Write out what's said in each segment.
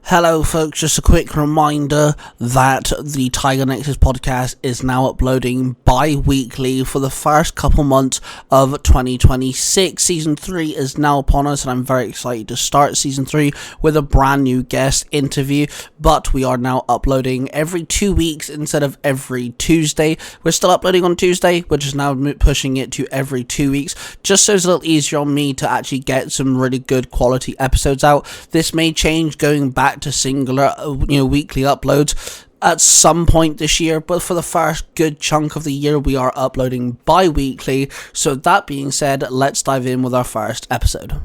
Hello folks, just a quick reminder that the Tiger Nexus podcast is now uploading bi-weekly for the first couple months of 2026. Season 3 is now upon us and I'm very excited to start Season 3 with a brand new guest interview, but we are now uploading every 2 weeks instead of every Tuesday. We're still uploading on Tuesday, we're just now pushing it to every 2 weeks, just so it's a little easier on me to actually get some really good quality episodes out. This may change going back to singular weekly uploads at some point this year, but for the first good chunk of the year we are uploading bi-weekly. So that being said, let's dive in with our first episode.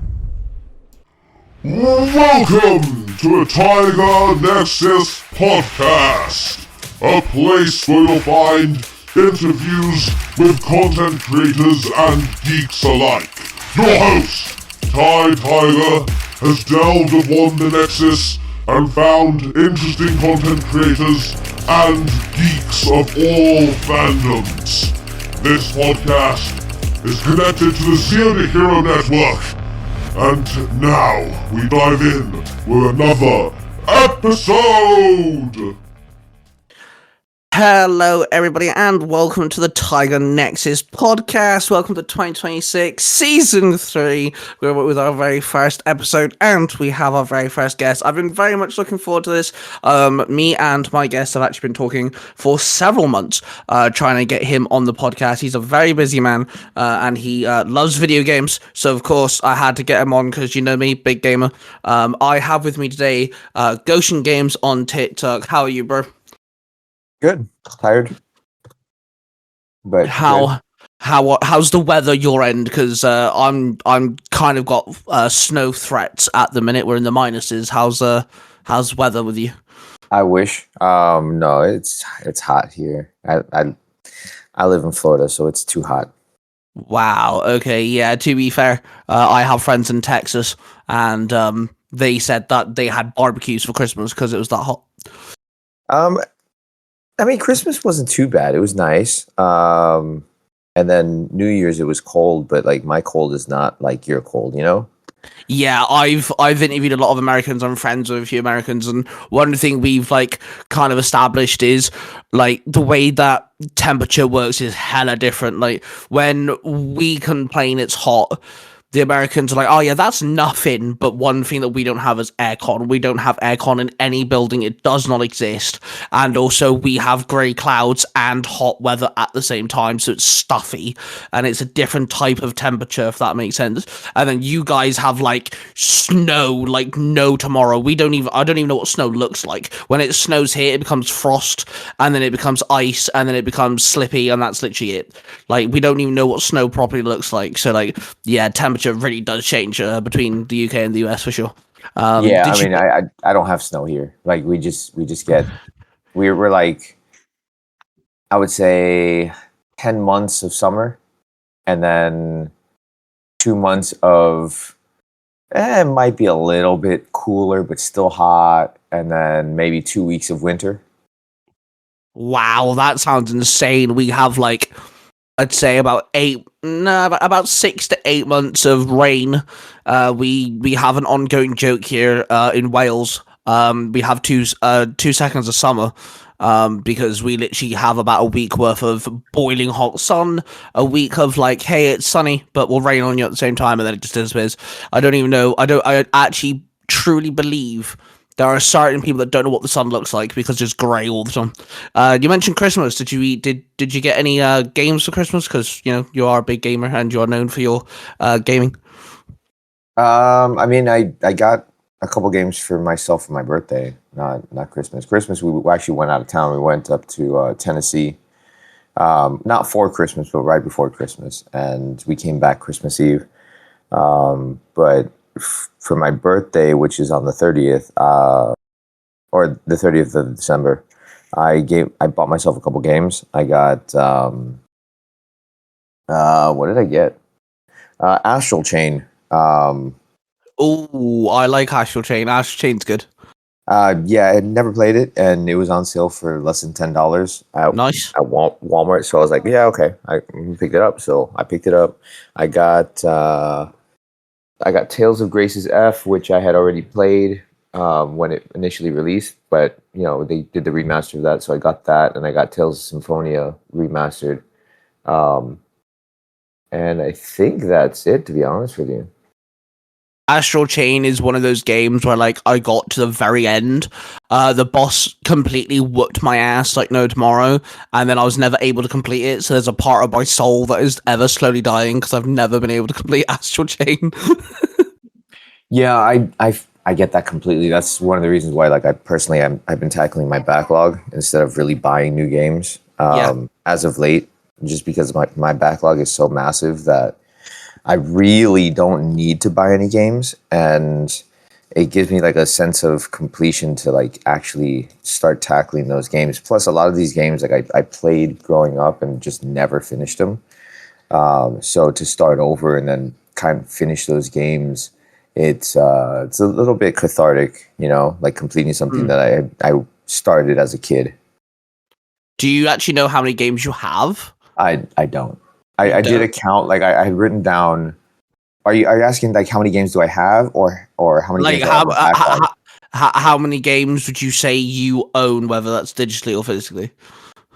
Welcome to the Tiger Nexus podcast, a place where you'll find interviews with content creators and geeks alike. Your host, Tiger, has delved upon the Nexus and found interesting content creators and geeks of all fandoms. This podcast is connected to the Zero Hero Network, and now we dive in with another episode! Hello everybody and welcome to the Tiger Nexus podcast. Welcome to 2026 season 3. We're with our very first episode and we have our very first guest. I've been very much looking forward to this. Me and my guest have actually been talking for several months trying to get him on the podcast. He's a very busy man and he loves video games, so of course I had to get him on because you know me, big gamer. I have with me today Gotian Games on TikTok. How are you, bro? Good. Tired. But how's the weather your end? Because I'm kind of got snow threats at the minute. We're in the minuses. How's weather with you? I wish. No, it's hot here. I live in Florida, so it's too hot. Wow. Okay. Yeah. To be fair, I have friends in Texas, and they said that they had barbecues for Christmas because it was that hot. I mean, Christmas wasn't too bad. It was nice. And then New Year's, it was cold, but like my cold is not like your cold, you know? Yeah, I've interviewed a lot of Americans. I'm friends with a few Americans, and one thing we've like kind of established is like the way that temperature works is hella different. Like when we complain it's hot, the Americans are like, oh yeah, that's nothing. But one thing that we don't have is aircon. We don't have aircon in any building. It does not exist. And also we have grey clouds and hot weather at the same time. So it's stuffy and it's a different type of temperature, if that makes sense. And then you guys have like snow, like no tomorrow. I don't even know what snow looks like. When it snows here, it becomes frost and then it becomes ice and then it becomes slippy. And that's literally it. Like we don't even know what snow properly looks like. So like, yeah, temperature really does change between the UK and the US for sure. I don't have snow here. Like we just get we're like, I would say 10 months of summer and then 2 months of it might be a little bit cooler but still hot, and then maybe 2 weeks of winter. Wow, that sounds insane. We have like I'd say about 6 to 8 months of rain. We have an ongoing joke here in Wales. We have two seconds of summer because we literally have about a week worth of boiling hot sun, a week of like, hey, it's sunny, but we'll rain on you at the same time, and then it just disappears. I don't even know. I actually truly believe there are certain people that don't know what the sun looks like because it's grey all the time. You mentioned Christmas. Did you get any games for Christmas? Because you know you are a big gamer and you are known for your gaming. I mean, I got a couple games for myself for my birthday, not Christmas. Christmas, we actually went out of town. We went up to Tennessee, not for Christmas, but right before Christmas, and we came back Christmas Eve. But for my birthday, which is on the 30th, or the 30th of December, I bought myself a couple games. I got what did I get? Astral Chain. Oh, I like Astral Chain. Astral Chain's good. Yeah, I had never played it, and it was on sale for less than $10 Nice. at Walmart. So I was like, yeah, okay, I picked it up. So I picked it up. I got Tales of Grace's F, which I had already played. when it initially released, but they did the remaster of that, so I got that, and I got Tales of Symphonia remastered, um, and I think that's it. To be honest with you, Astral Chain is one of those games where like I got to the very end, the boss completely whooped my ass like no tomorrow, and then I was never able to complete it. So there's a part of my soul that is ever slowly dying because I've never been able to complete Astral Chain. yeah, I get that completely. That's one of the reasons why, like, I've been tackling my backlog instead of really buying new games. Yeah. As of late, just because my backlog is so massive that I really don't need to buy any games, and it gives me like a sense of completion to like actually start tackling those games. Plus, a lot of these games like I played growing up and just never finished them. So to start over and then kind of finish those games, it's a little bit cathartic, like completing something that I started as a kid. Do you actually know how many games you have? I don't. I did a count. Like I had written down. Are you asking like how many games do I have, or how many Like games? I have how many games would you say you own, whether that's digitally or physically?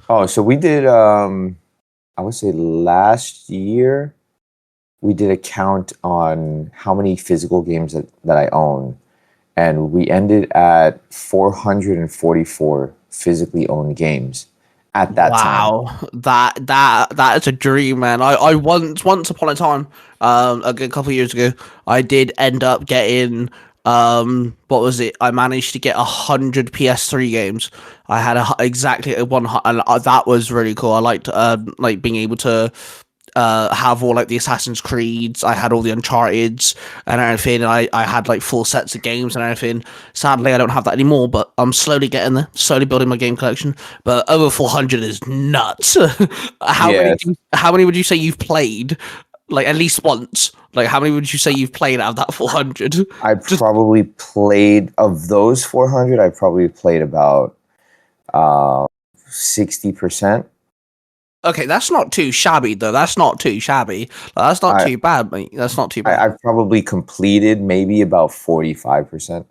Oh, so we did. I would say last year we did a count on how many physical games that I own, and we ended at 444 physically owned games at that time. Wow, that is a dream, man. I once upon a time, a good couple of years ago, I did end up getting what was it? I managed to get 100 PS3 games. I had exactly one, and that was really cool. I liked like being able to have all like the Assassin's Creeds. I had all the Uncharted's and everything, and I had like full sets of games and everything. Sadly, I don't have that anymore, but I'm slowly getting there, slowly building my game collection. But over 400 is nuts. Yeah, How many would you say you've played? Like at least once. Like how many would you say you've played out of that 400? I probably played of those 400. I probably played about 60%. Okay, that's not too shabby though. That's not too shabby. That's not too bad, mate. That's not too bad. I've probably completed maybe about 45%.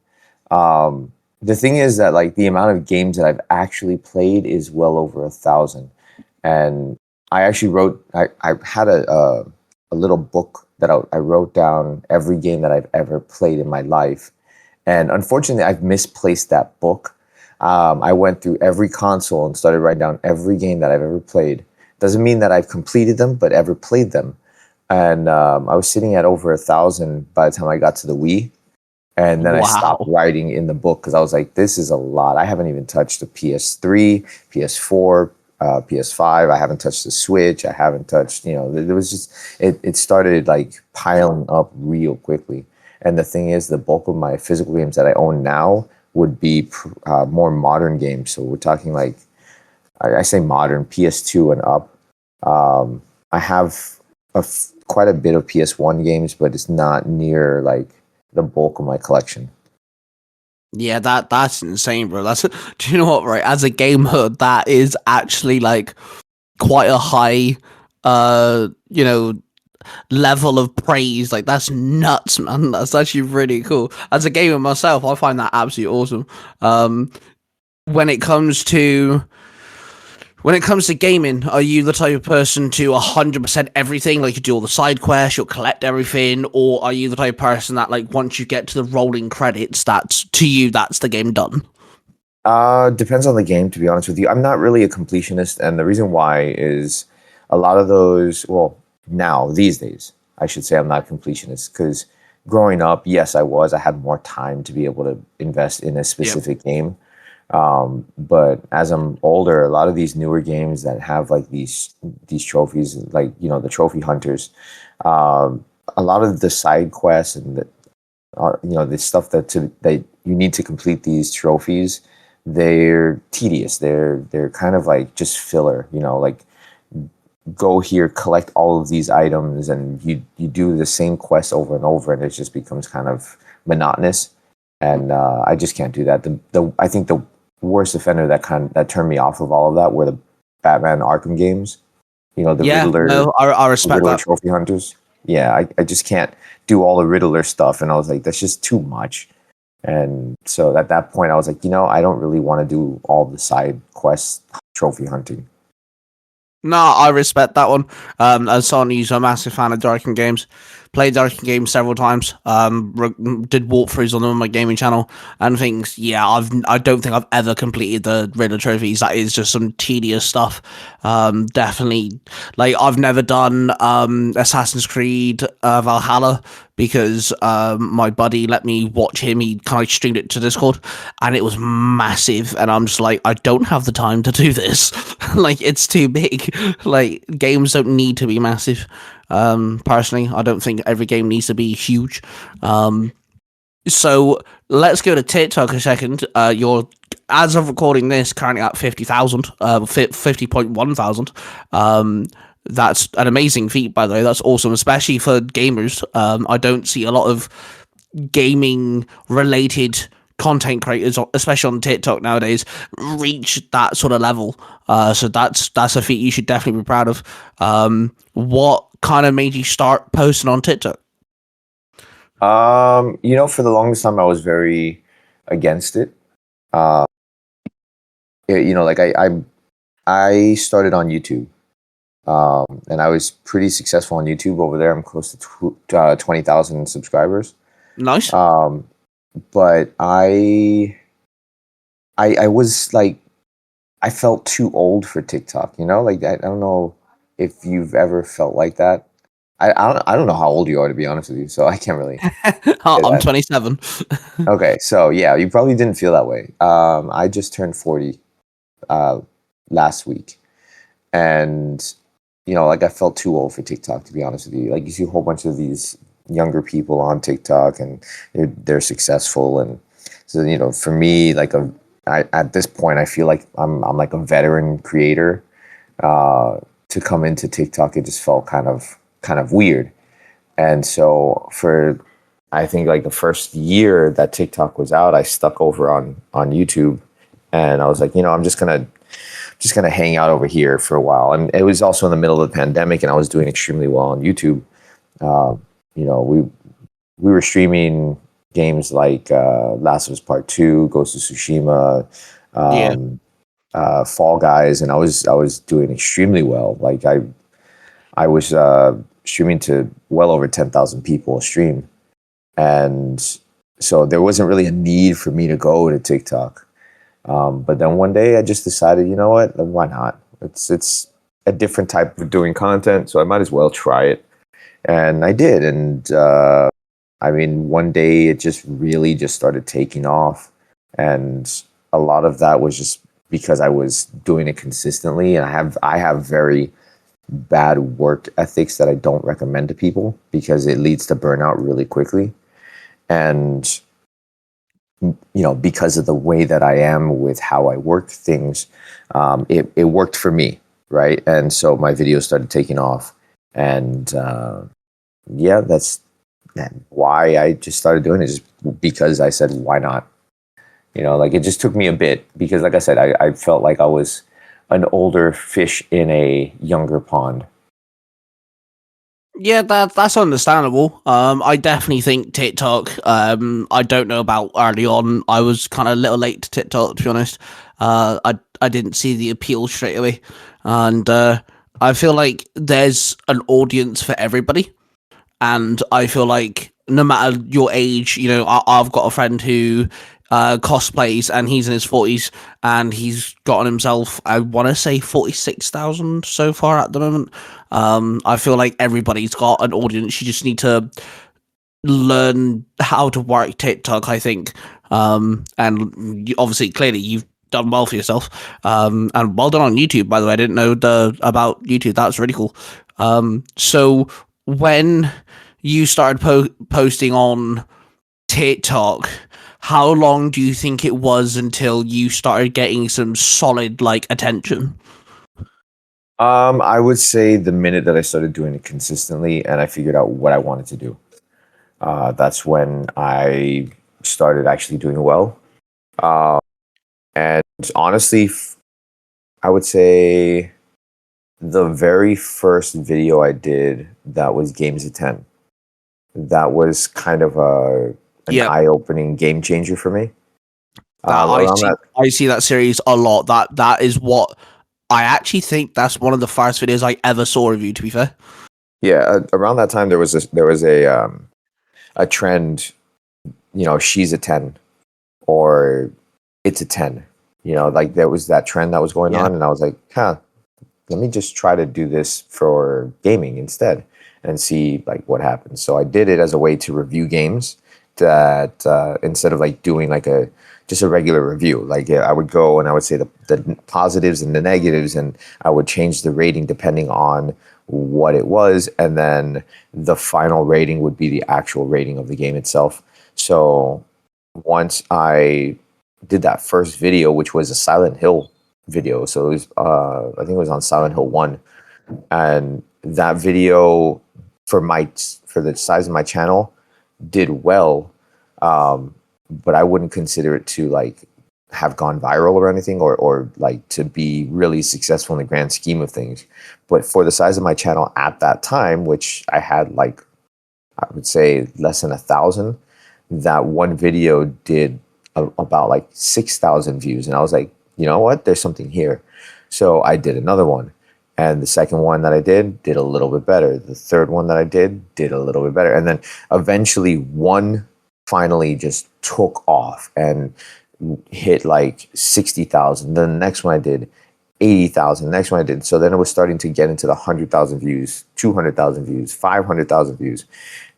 The thing is that like the amount of games that I've actually played is well over 1,000, and I actually I had a little book that I wrote down every game that I've ever played in my life, and unfortunately I've misplaced that book. I went through every console and started writing down every game that I've ever played. Doesn't mean that I've completed them, but ever played them. And I was sitting at over 1,000 by the time I got to the Wii. And then I stopped writing in the book because I was like, this is a lot. I haven't even touched the PS3, PS4, PS5. I haven't touched the Switch. I haven't touched, it was just, it started like piling up real quickly. And the thing is, the bulk of my physical games that I own now would be more modern games. So we're talking like, I say modern, PS2 and up. I have quite a bit of PS1 games, but it's not near like the bulk of my collection. Yeah, that's insane, bro. Do you know what, right? As a gamer, that is actually like quite a high level of praise. Like that's nuts, man. That's actually really cool. As a gamer myself, I find that absolutely awesome. When it comes to gaming, are you the type of person to 100% everything? Like you do all the side quests, you'll collect everything, or are you the type of person that like once you get to the rolling credits, that's the game done? Depends on the game, to be honest with you. I'm not really a completionist, and the reason why is a lot of those. Well, now these days, I should say I'm not a completionist because growing up, yes, I was. I had more time to be able to invest in a specific game. But as I'm older, a lot of these newer games that have like these trophies, like the trophy hunters, a lot of the side quests and the stuff that you need to complete these trophies, they're tedious. They're kind of like just filler. Like go here, collect all of these items, and you do the same quest over and over, and it just becomes kind of monotonous. And I just can't do that. I think the worst offender that turned me off of all of that were the Batman Arkham games. The Riddler. No, I respect Riddler that. trophy hunters. Yeah, I just can't do all the Riddler stuff, and I was like, that's just too much. And so at that point, I was like, I don't really want to do all the side quests, trophy hunting. No, I respect that one. As someone who's a massive fan of Darkin games, played Darkin games several times. Did walkthroughs on them on my gaming channel and things. Yeah, I don't think I've ever completed the Riddler trophies. That is just some tedious stuff. Definitely, like I've never done Assassin's Creed Valhalla because my buddy let me watch him. He kind of streamed it to Discord, and it was massive. And I'm just like, I don't have the time to do this. Like, it's too big. Like, games don't need to be massive. Personally, I don't think every game needs to be huge. So let's go to TikTok a second. You're, as of recording this, currently at 50,000, 50.1 thousand. That's an amazing feat, by the way. That's awesome, especially for gamers. I don't see a lot of gaming related content creators, especially on TikTok nowadays, reach that sort of level. So that's a feat you should definitely be proud of. What kind of made you start posting on TikTok? For the longest time, I was very against it. Like I started on YouTube. And I was pretty successful on YouTube over there. I'm close to 20,000 subscribers. Nice. But I was like, I felt too old for TikTok. Like I don't know if you've ever felt like that. I don't know how old you are, to be honest with you. So I can't really. I'm 27. Okay, so yeah, you probably didn't feel that way. I just turned 40 last week, and like I felt too old for TikTok, to be honest with you. Like you see a whole bunch of these younger people on TikTok, and they're successful, and so for me, like at this point, I feel like I'm like a veteran creator. To come into TikTok, it just felt kind of weird, and so I think like the first year that TikTok was out, I stuck over on YouTube, and I was like, I'm just gonna hang out over here for a while. And it was also in the middle of the pandemic, and I was doing extremely well on YouTube. We were streaming games like Last of Us Part 2, Ghost of Tsushima, Fall Guys, and I was doing extremely well. Like I was streaming to well over 10,000 people a stream, and so there wasn't really a need for me to go to TikTok. But then one day I just decided, you know what? Why not? It's a different type of doing content, so I might as well try it. And I did. And one day it just really just started taking off. And a lot of that was just because I was doing it consistently. And I have very bad work ethics that I don't recommend to people because it leads to burnout really quickly. And because of the way that I am with how I work things, it worked for me, right? And so my videos started taking off, and that's why I just started doing it, just because I said, why not? Like it just took me a bit because, like I said, I felt like I was an older fish in a younger pond. Yeah, that's understandable. I definitely think TikTok. I don't know about early on. I was kind of a little late to TikTok, to be honest. I didn't see the appeal straight away, and I feel like there's an audience for everybody, and I feel like no matter your age, I've got a friend who cosplays, and he's in his 40s, and he's gotten himself, I want to say 46,000 so far at the moment. I feel like everybody's got an audience. You just need to learn how to work TikTok, I think. And obviously, clearly, you've done well for yourself. And well done on YouTube, by the way. I didn't know about YouTube. That's really cool. So when you started posting on TikTok, how long do you think it was until you started getting some solid attention? I would say the minute that I started doing it consistently and I figured out what I wanted to do, that's when I started actually doing well. And honestly, I would say the very first video I did that was Games of 10. That was kind of an Yep. eye-opening game changer for me. That Around that, I see that series a lot. That is what I actually think that's one of the first videos I ever saw of you, to be fair. yeah, around that time there was a trend, you know, she's a 10 or it's a 10. You know, like there was that trend that was going Yeah. on, and I was like, huh, let me just try to do this for gaming instead and see like what happens. So I did it as a way to review games that instead of like doing like a just a regular review. Like I would go and I would say the positives and the negatives, and I would change the rating depending on what it was, and then the final rating would be the actual rating of the game itself. So once I did that first video, which was a Silent Hill video, so it was I think it was on Silent Hill 1, and that video for the size of my channel did well, but I wouldn't consider it to like have gone viral or anything, or like to be really successful in the grand scheme of things. But for the size of my channel at that time, which I had like, I would say less than 1,000, that one video did about like 6,000 views, and I was like, you know what, there's something here. So I did another one, and the second one that I did a little bit better. The third one that I did a little bit better, and then eventually one finally just took off and hit like 60,000. Then the next one I did 80,000. The next one I did. So then it was starting to get into the 100,000 views, 200,000 views, 500,000 views.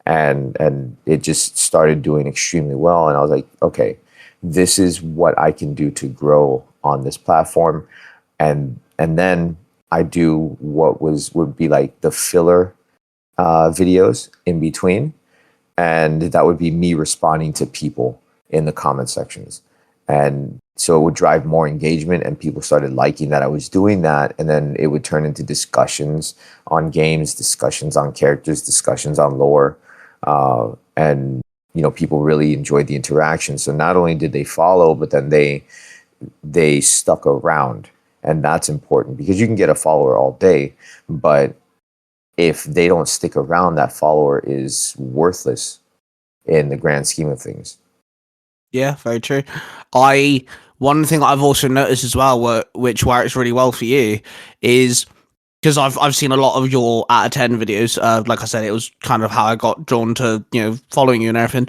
And it just started doing extremely well. And I was like, okay, this is what I can do to grow on this platform. And then I do what would be like the filler videos in between. And that would be me responding to people in the comment sections. And so it would drive more engagement, and people started liking that I was doing that. And then it would turn into discussions on games, discussions on characters, discussions on lore. And, you know, people really enjoyed the interaction. So not only did they follow, but then they stuck around. And that's important, because you can get a follower all day, but if they don't stick around, that follower is worthless in the grand scheme of things. Yeah, very true. One thing I've also noticed as well, which works really well for you, is because I've seen a lot of your out of 10 videos. Like I said, it was kind of how I got drawn to following you and everything.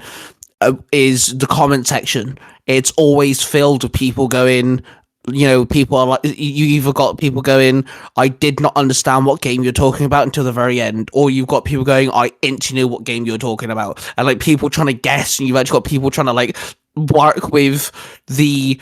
Is the comment section? It's always filled with people going. People are like, you either got people going, I did not understand what game you're talking about until the very end, or you've got people going, I instantly knew what game you're talking about, and like people trying to guess, and you've actually got people trying to like work with the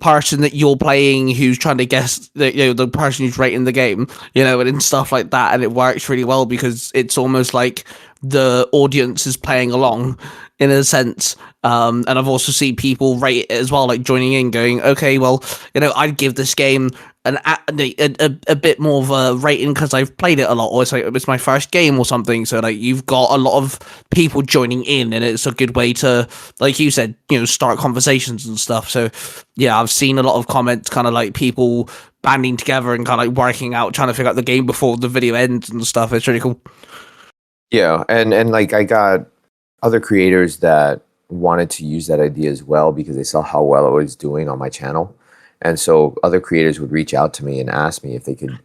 person that you're playing who's trying to guess the person who's rating the game, and stuff like that, and it works really well because it's almost like the audience is playing along in a sense. And I've also seen people rate it as well, like joining in, going, okay, well, I'd give this game a bit more of a rating because I've played it a lot, or it's my first game or something. So like you've got a lot of people joining in, and it's a good way to, like you said, start conversations and stuff. So yeah, I've seen a lot of comments, kind of like people banding together and kind of like working out, trying to figure out the game before the video ends and stuff. It's really cool. Yeah, and like I got other creators that wanted to use that idea as well, because they saw how well I was doing on my channel. And so other creators would reach out to me and ask me if they could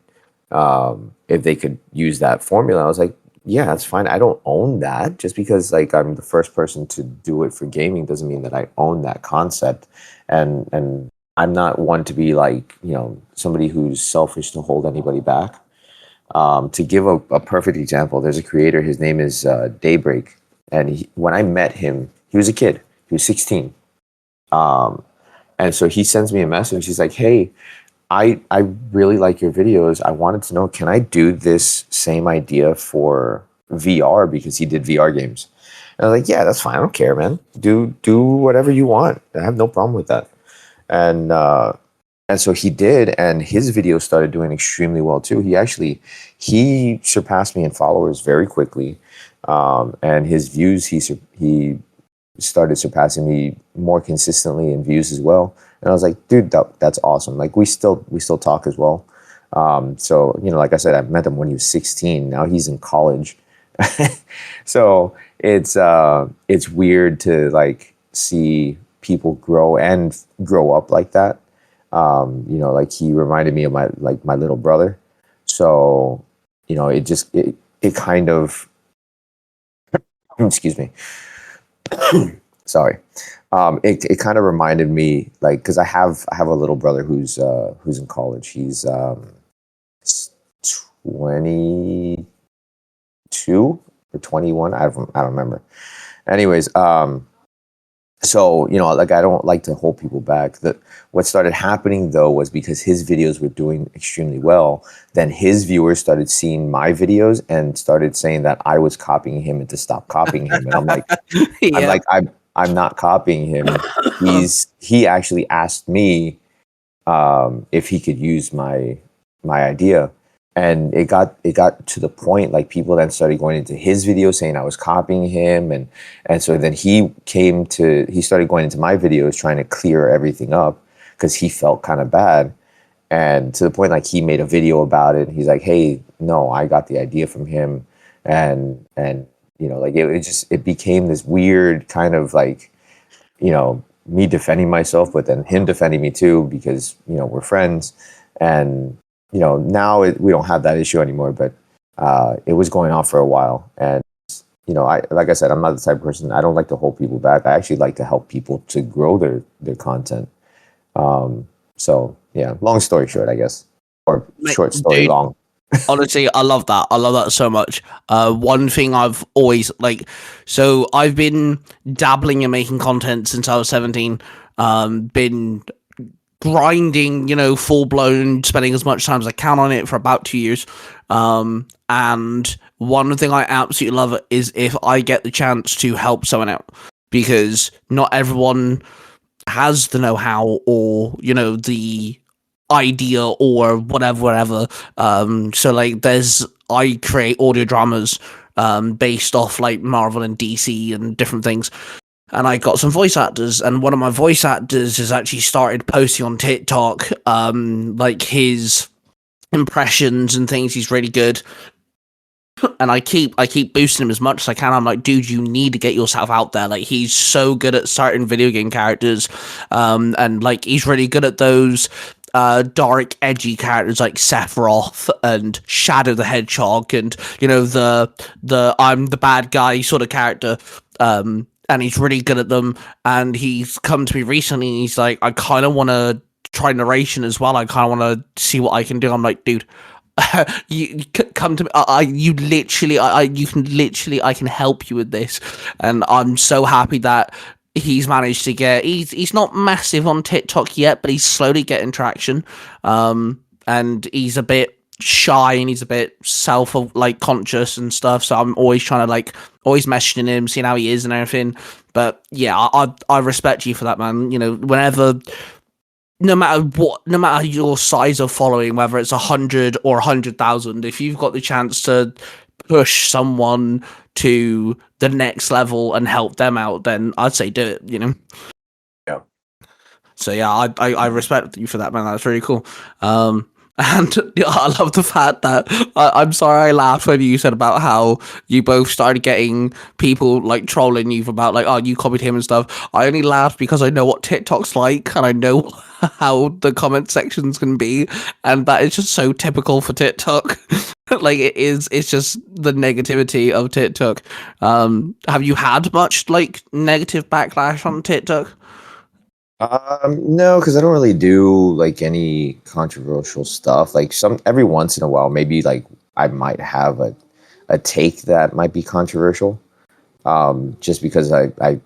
use that formula. I was like, yeah, that's fine. I don't own that. Just because like I'm the first person to do it for gaming doesn't mean that I own that concept. And I'm not one to be like, somebody who's selfish to hold anybody back. To give a perfect example, there's a creator, his name is Daybreak. And when I met him, he was a kid. He was 16. And so he sends me a message. He's like, hey, I really like your videos. I wanted to know, can I do this same idea for VR? Because he did VR games. And I was like, yeah, that's fine. I don't care, man. Do whatever you want. I have no problem with that. And so he did, and his videos started doing extremely well too. He surpassed me in followers very quickly. And his views, he started surpassing me more consistently in views as well. And I was like, dude, that's awesome. Like we still talk as well. So like I said, I met him when he was 16. Now he's in college, So it's weird to like see people grow up like that. Like he reminded me of my little brother. So, it kind of, excuse me. Sorry. It kind of reminded me, like, because I have a little brother who's in college. He's 22 or 21. I don't remember. Anyways, so like I don't like to hold people back. That what started happening though was because his videos were doing extremely well. Then his viewers started seeing my videos and started saying that I was copying him and to stop copying him. And I'm like, Yeah. I'm not copying him. He actually asked me if he could use my idea, and it got to the point like people then started going into his video saying I was copying him, and so then he started going into my videos trying to clear everything up because he felt kind of bad, and to the point like he made a video about it. And he's like, hey, no, I got the idea from him, and like it became this weird kind of like, me defending myself, but then him defending me too, because, we're friends. And, now we don't have that issue anymore, but it was going on for a while. And, like I said, I'm not the type of person, I don't like to hold people back. I actually like to help people to grow their content. So yeah, long story short, I guess, or short story Dude, long. honestly, I love that. I love that so much. One thing I've always so I've been dabbling in making content since I was 17. Been grinding, full blown, spending as much time as I can on it for about 2 years. And one thing I absolutely love is if I get the chance to help someone out, because not everyone has the know-how or the idea or whatever. So like I create audio dramas based off like Marvel and DC and different things. And I got some voice actors, and one of my voice actors has actually started posting on TikTok like his impressions and things. He's really good. And I keep boosting him as much as I can. I'm like, dude, you need to get yourself out there. Like, he's so good at certain video game characters, and like he's really good at those dark, edgy characters like Sephiroth and Shadow the Hedgehog, and the I'm the bad guy sort of character. And he's really good at them. And he's come to me recently, and he's like, I kind of want to try narration as well. I kind of want to see what I can do. I'm like, dude. You come to me. I can help you with this, and I'm so happy that he's managed to get. He's not massive on TikTok yet, but he's slowly getting traction. And he's a bit shy and he's a bit conscious and stuff. So I'm always trying to always messaging him, seeing how he is and everything. But yeah, I respect you for that, man. Whenever. No matter your size of following, whether it's 100 or 100,000, if you've got the chance to push someone to the next level and help them out, then I'd say do it. Yeah. So yeah, I respect you for that, man. That's really cool. And I love the fact that I'm sorry I laughed when you said about how you both started getting people trolling you about oh, you copied him and stuff. I only laughed because I know what TikTok's like and I know how the comment sections can be, and that is just so typical for TikTok. It's just the negativity of TikTok. Have you had much negative backlash on TikTok? No, because I don't really do any controversial stuff. Every once in a while, maybe I might have a take that might be controversial. Just because I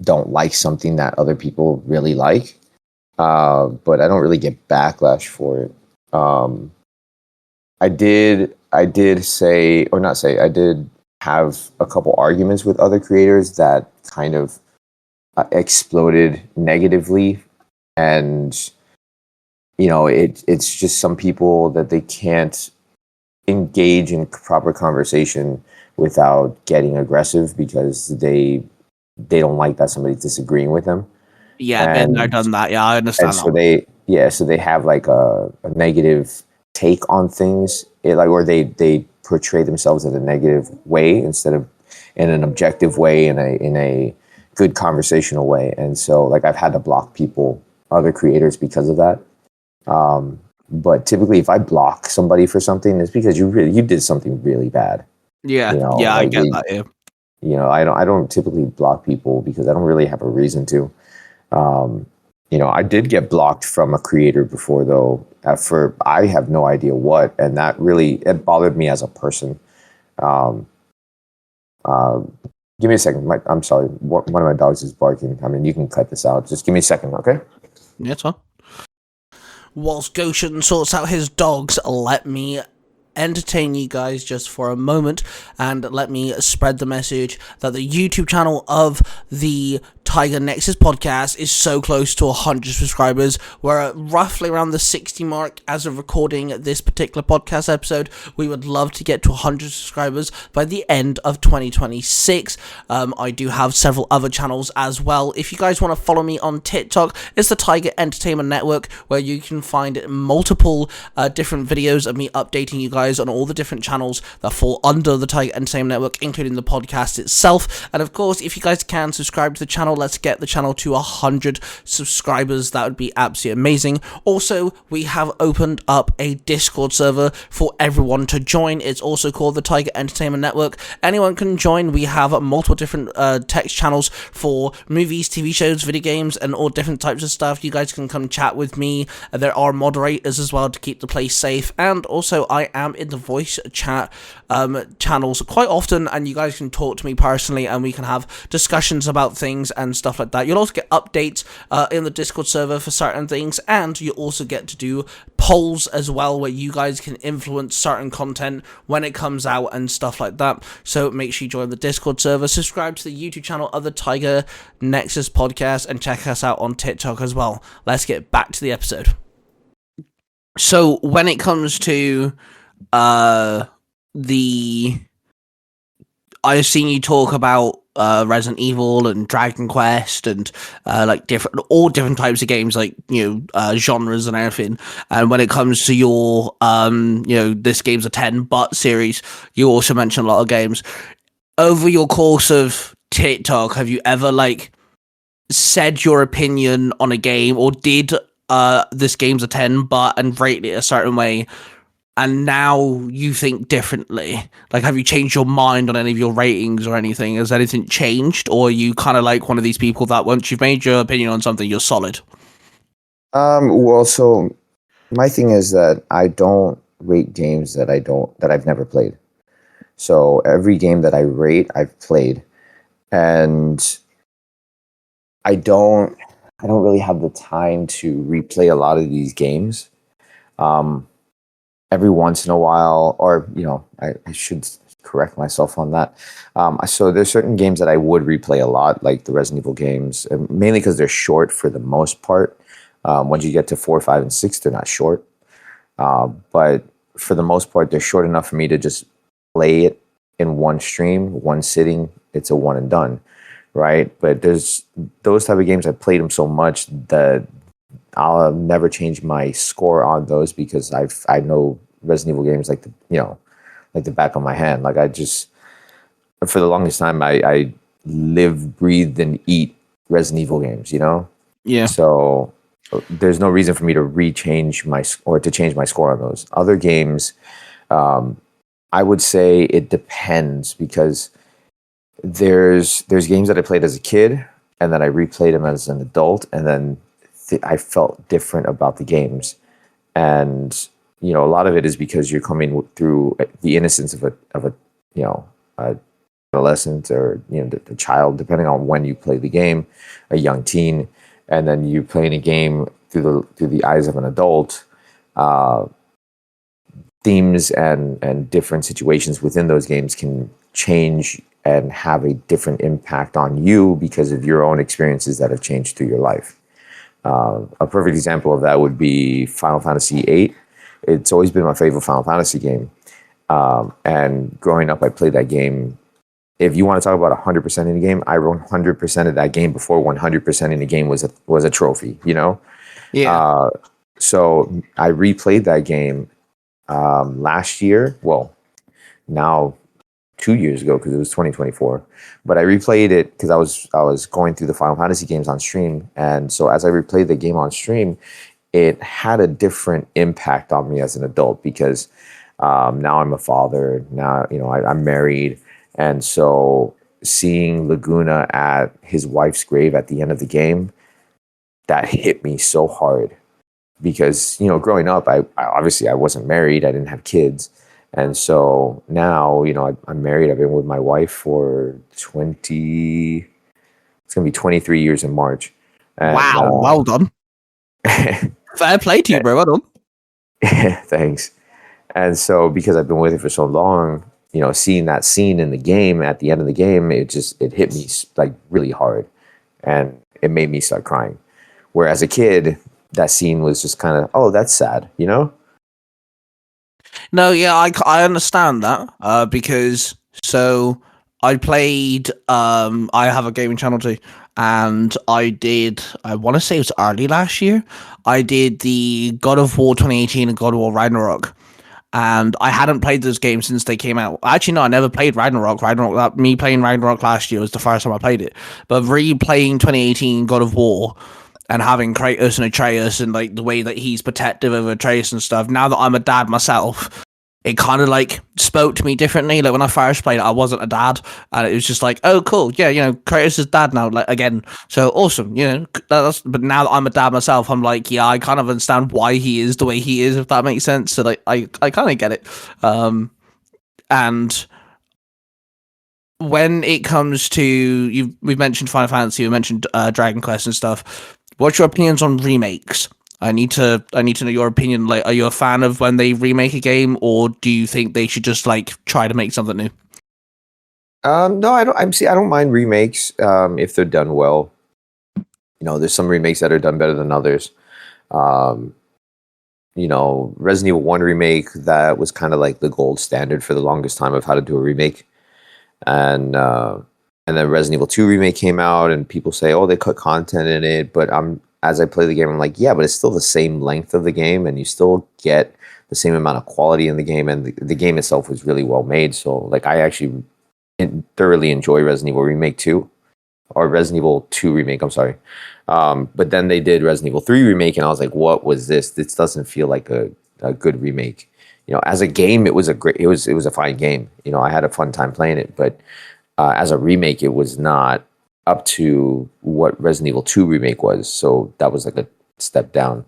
don't like something that other people really like. But I don't really get backlash for it. I did say, or not say, I did have a couple arguments with other creators that kind of exploded negatively, and it's just some people that they can't engage in proper conversation without getting aggressive because they don't like that somebody's disagreeing with them. Yeah, and I've done that. Yeah, I understand. So they have a negative take on things, or they portray themselves in a negative way instead of in an objective way, in a good conversational way. And so like I've had to block people, other creators, because of that. But typically if I block somebody for something, it's because you did something really bad. Yeah, You know, yeah, I like get that. Yeah. you know, I don't typically block people because I don't really have a reason to. You know, I did get blocked from a creator before though, for I have no idea what, and that really it bothered me as a person. Um, uh, Give me a second. I'm sorry. One of my dogs is barking. I mean, you can cut this out. Just give me a second, okay? Yeah, it's fine. Whilst Gotian sorts out his dogs, let me entertain you guys just for a moment and let me spread the message that the YouTube channel of the Tiger Nexus podcast is so close to 100 subscribers. We're at roughly around the 60 mark as of recording this particular podcast episode. We would love to get to 100 subscribers by the end of 2026. I do have several other channels as well. If you guys want to follow me on TikTok, it's the Tiger Entertainment Network, where you can find multiple different videos of me updating you guys on all the different channels that fall under the Tiger Entertainment Network, including the podcast itself. And of course, if you guys can subscribe to the channel, let's get the channel to 100 subscribers. That would be absolutely amazing. Also, we have opened up a Discord server for everyone to join. It's also called the Tiger Entertainment Network. Anyone can join. We have multiple different text channels for movies, TV shows, video games, and all different types of stuff. You guys can come chat with me. There are moderators as well to keep the place safe. And also, I am in the voice chat channels quite often, and you guys can talk to me personally, and we can have discussions about things and stuff like that. You'll also get updates in the Discord server for certain things, and you also get to do polls as well, where you guys can influence certain content when it comes out and stuff like that. So make sure you join the Discord server, subscribe to the YouTube channel of the Tiger Nexus podcast, and check us out on TikTok as well. Let's get back to the episode. So when it comes to I've seen you talk about Resident Evil and Dragon Quest and like all different types of games, like, you know, genres and everything. And when it comes to your you know, this game's a 10 but series, you also mentioned a lot of games. Over your course of TikTok, have you ever like said your opinion on a game, or did this game's a 10 but and rate it a certain way, and now you think differently? Like, have you changed your mind on any of your ratings or anything? Has anything changed? Or are you kind of like one of these people that once you've made your opinion on something, you're solid? Well, so my thing is that I don't rate games that I've never played. So every game that I rate, I've played. And I don't really have the time to replay a lot of these games. Every once in a while, or, you know, I should correct myself on that. So there's certain games that I would replay a lot, like the Resident Evil games, mainly because they're short for the most part. Once you get to 4, 5, and 6, they're not short. But for the most part, they're short enough for me to just play it in one stream, one sitting. It's a one and done, right? But there's those type of games, I played them so much that I'll never change my score on those, because I know Resident Evil games like the back of my hand. Like, I just, for the longest time, I live, breathe, and eat Resident Evil games. You know. Yeah. So there's no reason for me to change my score on those other games. I would say it depends, because there's games that I played as a kid, and then I replayed them as an adult, and then I felt different about the games. And, you know, a lot of it is because you're coming through the innocence of a you know, a adolescent, or, you know, the child, depending on when you play the game, a young teen, and then you playing a game through the eyes of an adult. Themes and different situations within those games can change and have a different impact on you because of your own experiences that have changed through your life. A perfect example of that would be Final Fantasy VIII. It's always been my favorite Final Fantasy game. And growing up, I played that game. If you want to talk about 100% in the game, I 100% of that game before 100% in the game was a trophy, you know? Yeah. So I replayed that game last year. Well, now 2 years ago because it was 2024. But I replayed it because I was going through the Final Fantasy games on stream, and so as I replayed the game on stream, it had a different impact on me as an adult because now I'm a father. Now I'm married, and so seeing Laguna at his wife's grave at the end of the game, that hit me so hard because growing up, I obviously I wasn't married. I didn't have kids. And so now, I'm married. I've been with my wife for it's going to be 23 years in March. And, Wow, well done. Fair play to you, bro. Well done. Thanks. And so because I've been with her for so long, seeing that scene in the game at the end of the game, it hit me like really hard, and it made me start crying. Where as a kid, that scene was just kind of, oh, that's sad, No, yeah, I understand that because so I played I have a gaming channel too, and I want to say it was early last year, I did the God of War 2018 and God of War Ragnarok, and I hadn't played those games since they came out. Actually, no, I never played Ragnarok. Me playing Ragnarok last year was the first time I played it, but replaying 2018 God of War and having Kratos and Atreus and like the way that he's protective of Atreus and stuff. Now that I'm a dad myself, it kind of like spoke to me differently. Like when I first played it, I wasn't a dad, and it was just like, oh, cool, yeah, Kratos is dad now, like again, so awesome, but now that I'm a dad myself, I'm like, yeah, I kind of understand why he is the way he is, if that makes sense. So like, I kind of get it. And when it comes to we've mentioned Final Fantasy, we mentioned Dragon Quest and stuff. What's your opinions on remakes? I need to know your opinion. Like, are you a fan of when they remake a game, or do you think they should just like try to make something new? No, I don't. I don't mind remakes if they're done well. There's some remakes that are done better than others. Resident Evil 1 remake, that was kind of like the gold standard for the longest time of how to do a remake. And then Resident Evil 2 remake came out, and people say, oh, they cut content in it, but as I play the game, I'm like, yeah, but it's still the same length of the game, and you still get the same amount of quality in the game, and the game itself was really well made. So, like, I actually thoroughly enjoy Resident Evil Remake 2, or Resident Evil 2 Remake, I'm sorry. But then they did Resident Evil 3 Remake, and I was like, what was this? This doesn't feel like a good remake. As a game, it was a fine game. I had a fun time playing it, but as a remake, it was not up to what Resident Evil 2 remake was. So that was like a step down.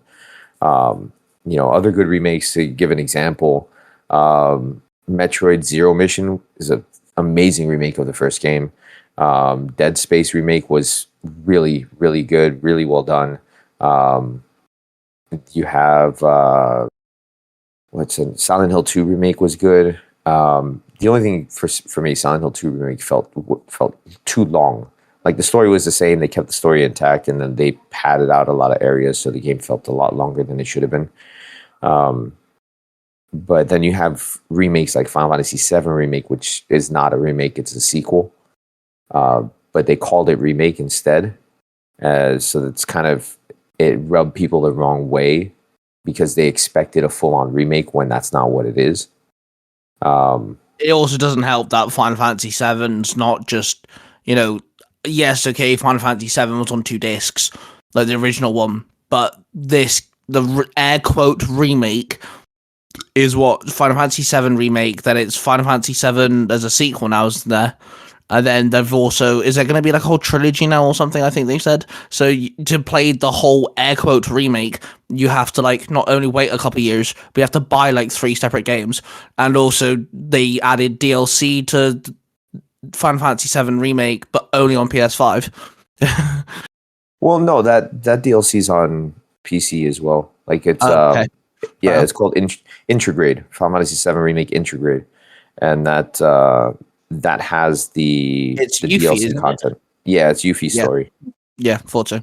Other good remakes, to give an example, Metroid Zero Mission is an amazing remake of the first game. Dead Space remake was really, really good, really well done. You have Silent Hill 2 remake was good. The only thing for me, Silent Hill 2 remake felt too long. Like, the story was the same, they kept the story intact, and then they padded out a lot of areas, so the game felt a lot longer than it should have been. But then you have remakes like Final Fantasy VII remake, which is not a remake, it's a sequel. But they called it remake instead. So it's kind of, it rubbed people the wrong way because they expected a full-on remake when that's not what it is. It also doesn't help that Final Fantasy VII's not just, yes, okay, Final Fantasy VII was on 2 discs, like the original one, but the air quote remake is what Final Fantasy VII remake, then it's Final Fantasy VII as a sequel now, isn't there? And then they've also, is there going to be like a whole trilogy now or something, I think they said? So to play the whole air quote remake, you have to like not only wait a couple years, but you have to buy like 3 separate games. And also they added DLC to Final Fantasy VII remake, but only on PS5. Well, no, that DLC's on PC as well. Like, it's okay. It's called Intrograde, Final Fantasy VII remake Intrograde, and that has the Yuffie, DLC content. Yeah, it's Yuffie's story. Yeah, thought so.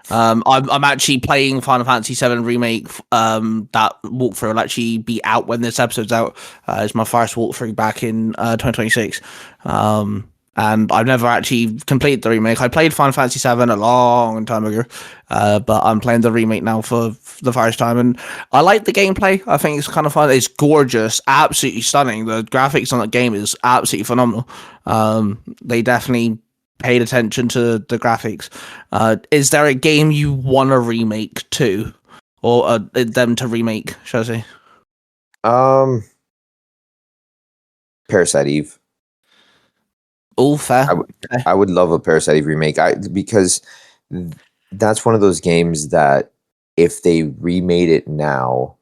I'm actually playing Final Fantasy VII remake. That walkthrough will actually be out when this episode's out. It's my first walkthrough back in 2026. And and I've never actually completed the remake. I played Final Fantasy VII a long time ago, but I'm playing the remake now for the first time, and I like the gameplay. I think it's kind of fun. It's gorgeous, absolutely stunning. The graphics on that game is absolutely phenomenal. They definitely paid attention to the graphics. Is there a game you want to remake too, or them to remake? Shall I say? Parasite Eve. All fair. I would love a Parasite Eve remake. Because that's one of those games that if they remade it now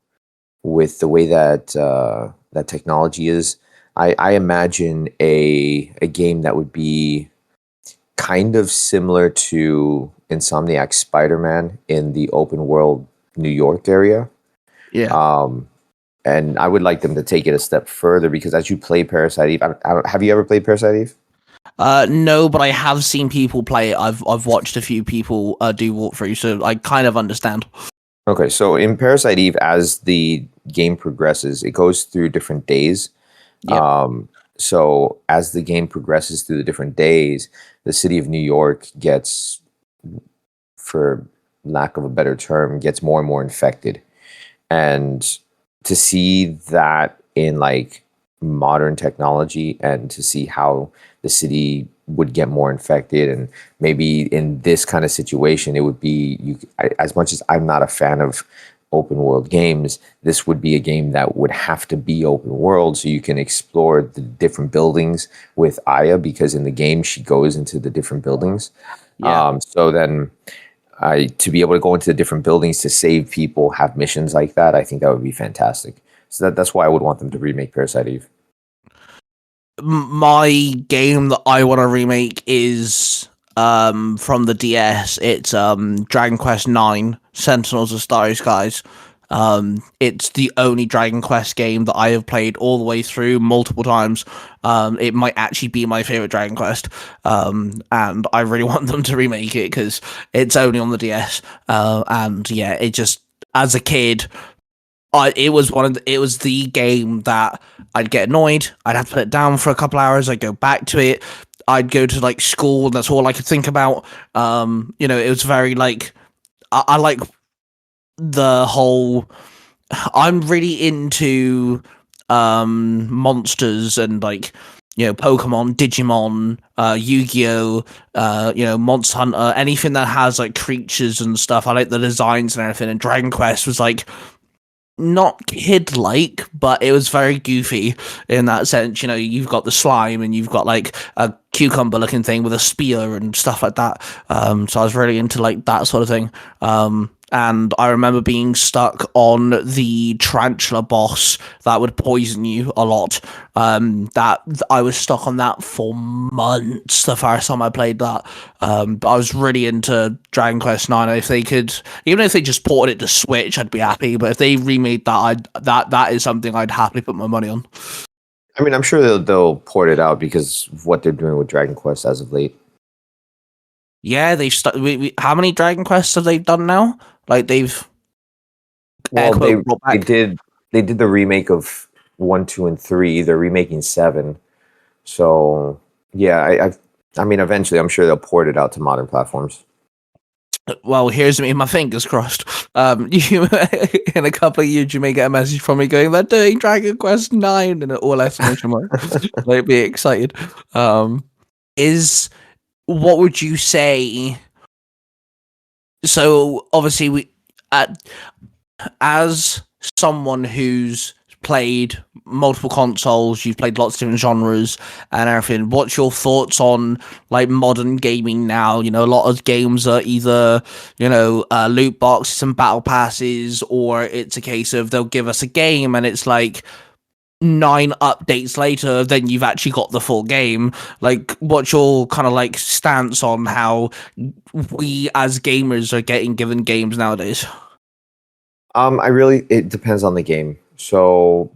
with the way that that technology is, I imagine a game that would be kind of similar to Insomniac's Spider-Man in the open world New York area. Yeah. And I would like them to take it a step further, because as you play Parasite Eve, have you ever played Parasite Eve? No, but I have seen people play it. I've watched a few people do walkthrough, so I kind of understand. Okay, so in Parasite Eve, as the game progresses, it goes through different days. Yeah. So as the game progresses through the different days, the city of New York gets, for lack of a better term, gets more and more infected. And to see that in like modern technology, and to see how the city would get more infected, and maybe in this kind of situation, it would be as much as I'm not a fan of open world games, this would be a game that would have to be open world, so you can explore the different buildings with Aya, because in the game she goes into the different buildings. Yeah. So then to be able to go into the different buildings to save people, have missions like that, I think that would be fantastic. So that's why I would want them to remake Parasite Eve. My game that I want to remake is from the DS. It's Dragon Quest IX: Sentinels of Starry Skies. It's the only Dragon Quest game that I have played all the way through multiple times. It might actually be my favorite Dragon Quest, and I really want them to remake it because it's only on the DS. And yeah, it just, as a kid, it was the game that I'd get annoyed. I'd have to put it down for a couple hours. I'd go back to it. I'd go to like school, and that's all I could think about. It was very like I like the whole. I'm really into monsters and like Pokemon, Digimon, Yu-Gi-Oh, Monster Hunter, anything that has like creatures and stuff. I like the designs and everything. And Dragon Quest was like not kid-like, but it was very goofy in that sense. You've got the slime, and you've got like a cucumber-looking thing with a spear and stuff like that. So I was really into like that sort of thing. And I remember being stuck on the tarantula boss that would poison you a lot. That I was stuck on that for months the first time I played that. But I was really into Dragon Quest IX. If they could, even if they just ported it to Switch, I'd be happy. But if they remade that, that is something I'd happily put my money on. I mean, I'm sure they'll port it out because of what they're doing with Dragon Quest as of late. Yeah, they've how many Dragon Quests have they done now? Like they did the remake of 1, 2, and 3. They're remaking 7. So yeah, I mean, eventually, I'm sure they'll port it out to modern platforms. Well, here's me, my fingers crossed. In a couple of years, you may get a message from me going, "They're doing Dragon Quest 9," and all exclamation marks. Like, be excited. What would you say? So obviously, as someone who's played multiple consoles, you've played lots of different genres and everything. What's your thoughts on like modern gaming now? A lot of games are either loot boxes and battle passes, or it's a case of they'll give us a game and it's like 9 updates later, then you've actually got the full game. Like, what's your kind of like stance on how we as gamers are getting given games nowadays? It depends on the game. So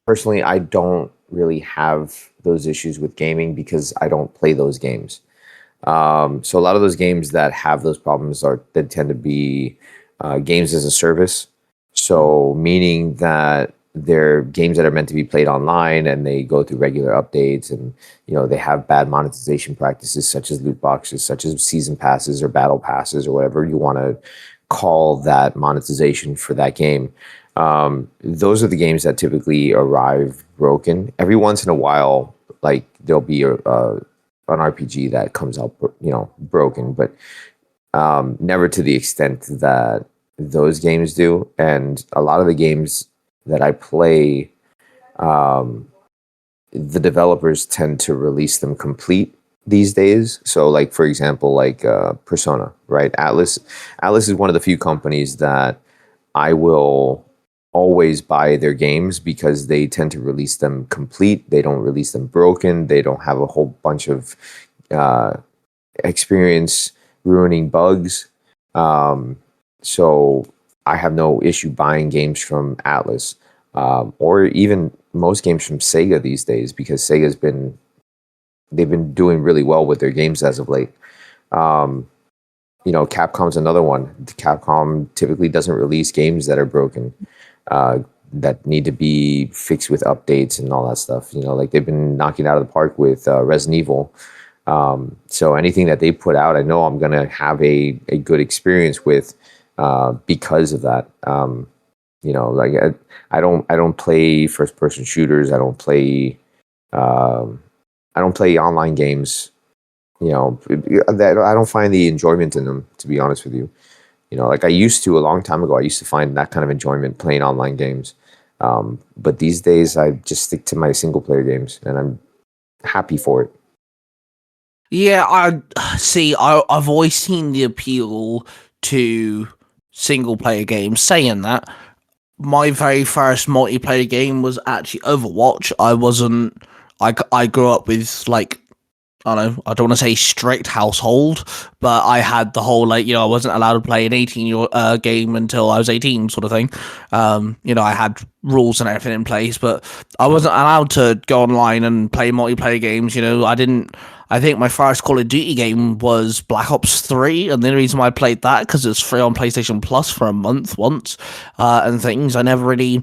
personally, I don't really have those issues with gaming because I don't play those games. So a lot of those games that have those problems tend to be games as a service. So meaning that they're games that are meant to be played online, and they go through regular updates, and they have bad monetization practices such as loot boxes, such as season passes or battle passes or whatever you want to call that monetization for that game. Those are the games that typically arrive broken. Every once in a while, like there'll be an RPG that comes out broken, but never to the extent that those games do. And a lot of the games that I play, the developers tend to release them complete these days. So, like for example, like Persona, right? Atlas is one of the few companies that I will always buy their games because they tend to release them complete. They don't release them broken. They don't have a whole bunch of experience ruining bugs. So I have no issue buying games from Atlas, or even most games from Sega these days, because they've been doing really well with their games as of late. Capcom's another one. Capcom typically doesn't release games that are broken, that need to be fixed with updates and all that stuff. Like they've been knocking it out of the park with Resident Evil. So anything that they put out, I know I'm gonna have a good experience with, because of that. Like I don't play first person shooters. I don't play online games. That I don't find the enjoyment in them, to be honest with you. Like I used to a long time ago. I used to find that kind of enjoyment playing online games. But these days I just stick to my single player games, and I'm happy for it. Yeah, I've always seen the appeal to single player games. Saying that, my very first multiplayer game was actually Overwatch. I grew up with, like, I don't know, I don't want to say strict household, but I had the whole, like, I wasn't allowed to play an 18-year game until I was 18 sort of thing. I had rules and everything in place, but I wasn't allowed to go online and play multiplayer games. I think my first Call of Duty game was Black Ops 3, and the only reason why I played that because it was free on PlayStation Plus for a month once, and things. I never really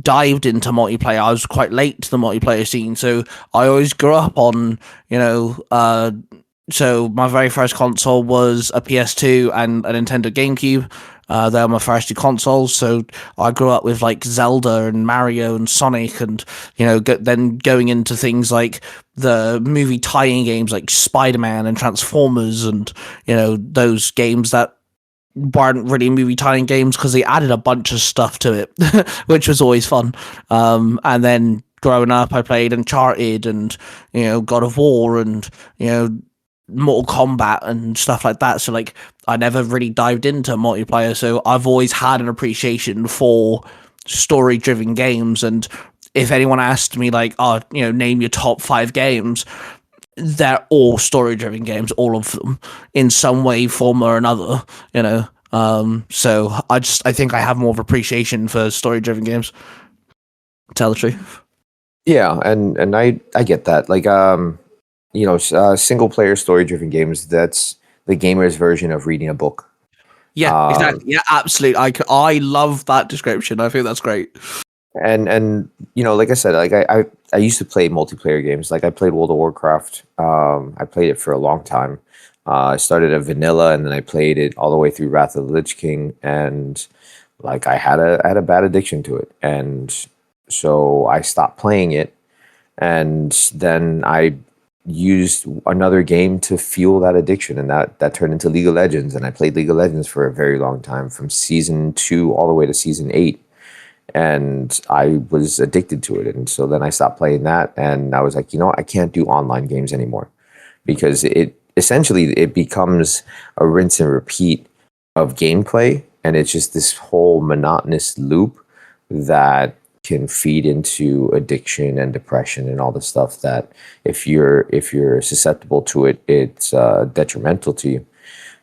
dived into multiplayer. I was quite late to the multiplayer scene, so I always grew up on, so my very first console was a PS2 and a Nintendo GameCube. They were my first two consoles, so I grew up with like Zelda and Mario and Sonic, and then going into things like the movie tie-in games like Spider-Man and Transformers, and those games that weren't really movie tie-in games because they added a bunch of stuff to it, which was always fun. And then growing up, I played Uncharted and God of War and Mortal Kombat and stuff like that. So like I never really dived into multiplayer. So I've always had an appreciation for story-driven games. And if anyone asked me like, name your top 5 games, they're all story-driven games, all of them, in some way, form, or another. So I think I have more of appreciation for story-driven games. To tell the truth. Yeah, and I get that. Like single player story driven games, that's the gamer's version of reading a book. Yeah, exactly. Yeah, absolutely. I love that description. I think that's great. And like I said, like I used to play multiplayer games. Like I played World of Warcraft. I played it for a long time. I started at vanilla, and then I played it all the way through Wrath of the Lich King, and like I had a bad addiction to it, and so I stopped playing it, and then I used another game to fuel that addiction, and that turned into League of Legends, and I played League of Legends for a very long time, from season 2 all the way to season 8, and I was addicted to it. And so then I stopped playing that, and I was like, I can't do online games anymore, because it becomes a rinse and repeat of gameplay, and it's just this whole monotonous loop that can feed into addiction and depression and all the stuff that if you're susceptible to it, it's detrimental to you.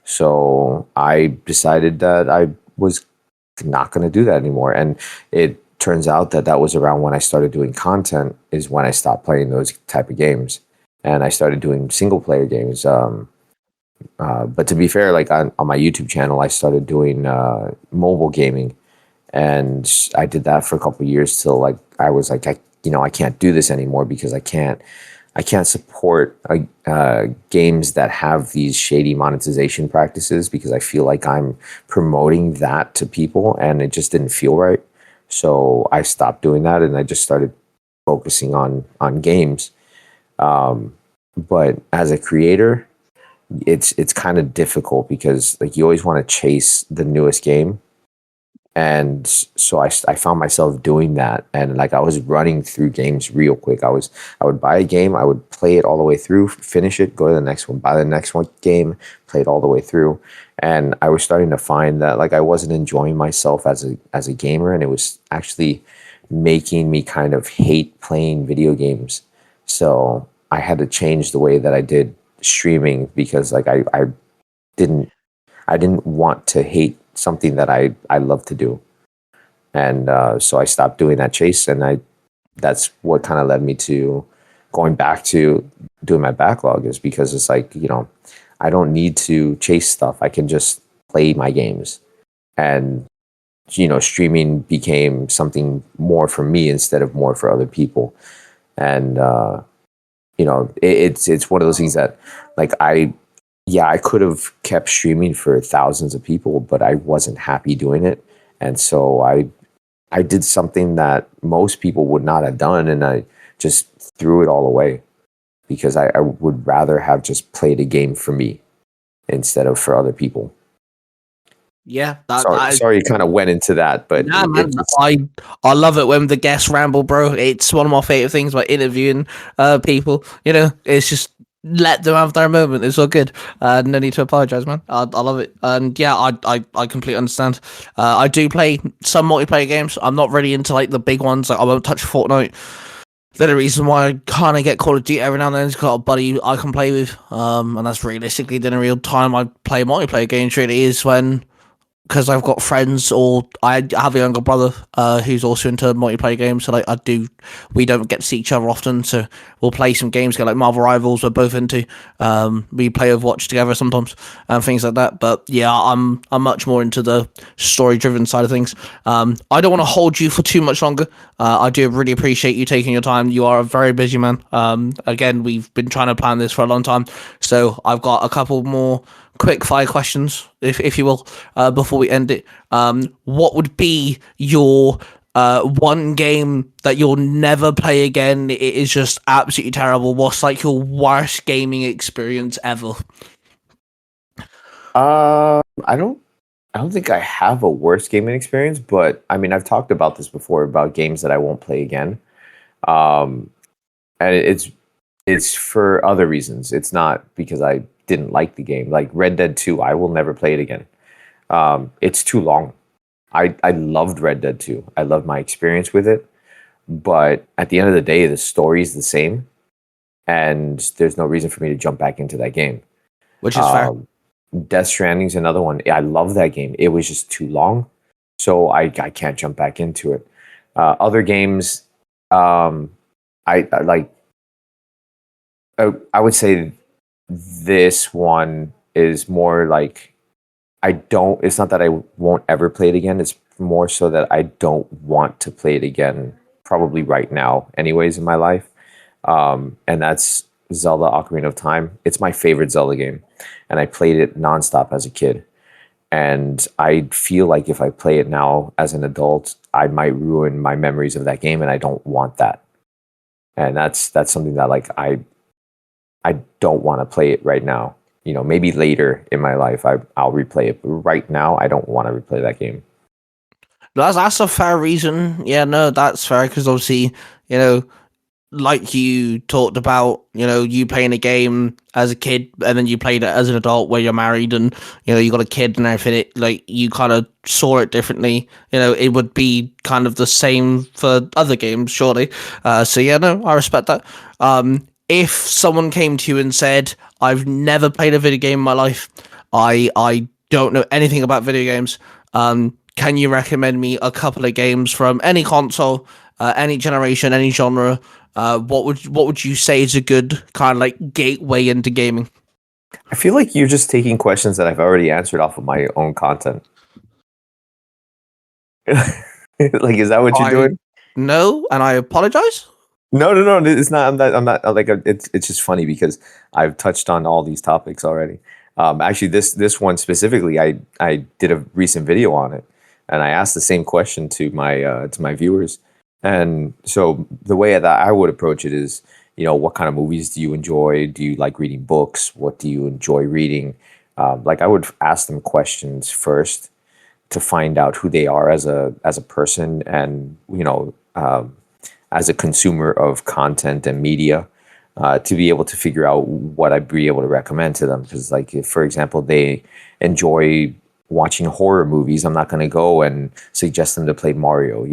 So I decided that I was not going to do that anymore. And it turns out that was around when I started doing content, is when I stopped playing those type of games, and I started doing single player games. But to be fair, like on my YouTube channel, I started doing mobile gaming. And I did that for a couple of years till like I was like I can't do this anymore because I can't support games that have these shady monetization practices because I feel like I'm promoting that to people and it just didn't feel right. So I stopped doing that and I just started focusing on games. But as a creator, it's kind of difficult because like you always want to chase the newest game, and so I found myself doing that, and like I was running through games real quick. I would buy a game, I would play it all the way through, finish it, go to the next one, buy the next one game, play it all the way through, and I was starting to find that like I wasn't enjoying myself as a gamer, and it was actually making me kind of hate playing video games. So I had to change the way that I did streaming because like didn't I didn't want to hate something that I love to do, and so I stopped doing that chase, and that's what kind of led me to going back to doing my backlog is because it's like I don't need to chase stuff. I can just play my games, and streaming became something more for me instead of more for other people, and it's one of those things that like I could have kept streaming for thousands of people, but I wasn't happy doing it. And so I did something that most people would not have done, and I just threw it all away because I would rather have just played a game for me instead of for other people. Yeah, Sorry, it kind of went into that, but nah, man, I love it when the guests ramble, bro. It's one of my favorite things about interviewing people. It's just let them have their moment. It's all good. No need to apologize, man. I love it, and yeah, I completely understand. I do play some multiplayer games. I'm not really into like the big ones. Like I won't touch Fortnite. The reason why I kind of get Call of Duty every now and then is got a buddy I can play with, and that's realistically the real time I play multiplayer games. Really is when. Because I've got friends, or I have a younger brother who's also into multiplayer games. So like we don't get to see each other often. So we'll play some games, like Marvel Rivals. We're both into. We play Overwatch together sometimes and things like that. But yeah, I'm much more into the story driven side of things. I don't want to hold you for too much longer. I do really appreciate you taking your time. You are a very busy man. Again, we've been trying to plan this for a long time. So I've got a couple more quick fire questions, if you will, before we end it. What would be your one game that you'll never play again? It is just absolutely terrible. What's like your worst gaming experience ever? I don't think I have a worst gaming experience, but I mean I've talked about this before about games that I won't play again. And it's for other reasons. It's not because I didn't like the game. Like Red Dead 2, I will never play it again. It's too long. I loved Red Dead 2. I loved my experience with it. But at the end of the day, the story is the same. And there's no reason for me to jump back into that game. Which is fair. Death Stranding is another one. I love that game. It was just too long. So I can't jump back into it. Other games, I like. I would say this one is more like it's not that I won't ever play it again. It's more so that I don't want to play it again, probably right now, anyways, in my life. And that's Zelda Ocarina of Time. It's my favorite Zelda game, and I played it nonstop as a kid. And I feel like if I play it now as an adult, I might ruin my memories of that game, and I don't want that. And that's something that like I don't want to play it right now. Maybe later in my life I'll replay it, but right now I don't want to replay that game. That's a fair reason. Yeah, no, that's fair because obviously, like you talked about, you playing a game as a kid and then you played it as an adult where you're married and, you got a kid and everything, like you kind of saw it differently. It would be kind of the same for other games, surely. So yeah, no, I respect that. If someone came to you and said, I've never played a video game in my life, I don't know anything about video games, can you recommend me a couple of games from any console, any generation, any genre? What would you say is a good kind of like gateway into gaming? I feel like you're just taking questions that I've already answered off of my own content. Like, is that what you're doing? No, and I apologize. No. It's not. I'm not like. It's just funny because I've touched on all these topics already. Actually, this one specifically, I did a recent video on it, and I asked the same question to my viewers. And so the way that I would approach it is, what kind of movies do you enjoy? Do you like reading books? What do you enjoy reading? Like, I would ask them questions first to find out who they are as a person, and as a consumer of content and media, to be able to figure out what I'd be able to recommend to them. Because, like, if, for example, they enjoy watching horror movies, I'm not going to go and suggest them to play Mario,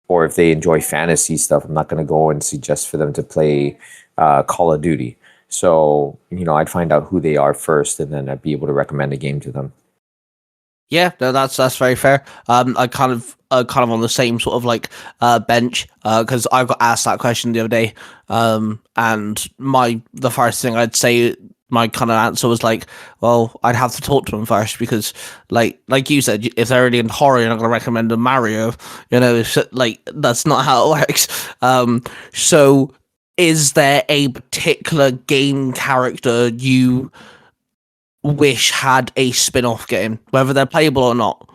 or if they enjoy fantasy stuff, I'm not going to go and suggest for them to play Call of Duty. So, I'd find out who they are first, and then I'd be able to recommend a game to them. Yeah, no, that's very fair. I kind of on the same sort of like bench, because I got asked that question the other day, and the first thing I'd say, my kind of answer was like, well, I'd have to talk to them first, because like you said, if they're already in horror, you're not going to recommend them Mario. It's like, that's not how it works. So is there a particular game character you wish had a spin-off game, whether they're playable or not?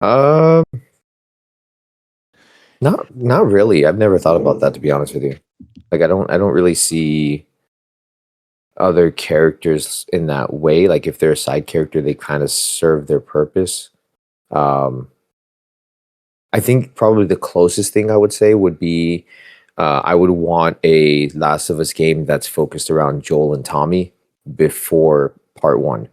Um, not really. I've never thought about that, to be honest with you. Like, I don't really see other characters in that way. Like, if they're a side character, they kind of serve their purpose. Um, I think probably the closest thing I would say would be, I would want a Last of Us game that's focused around Joel and Tommy before part one.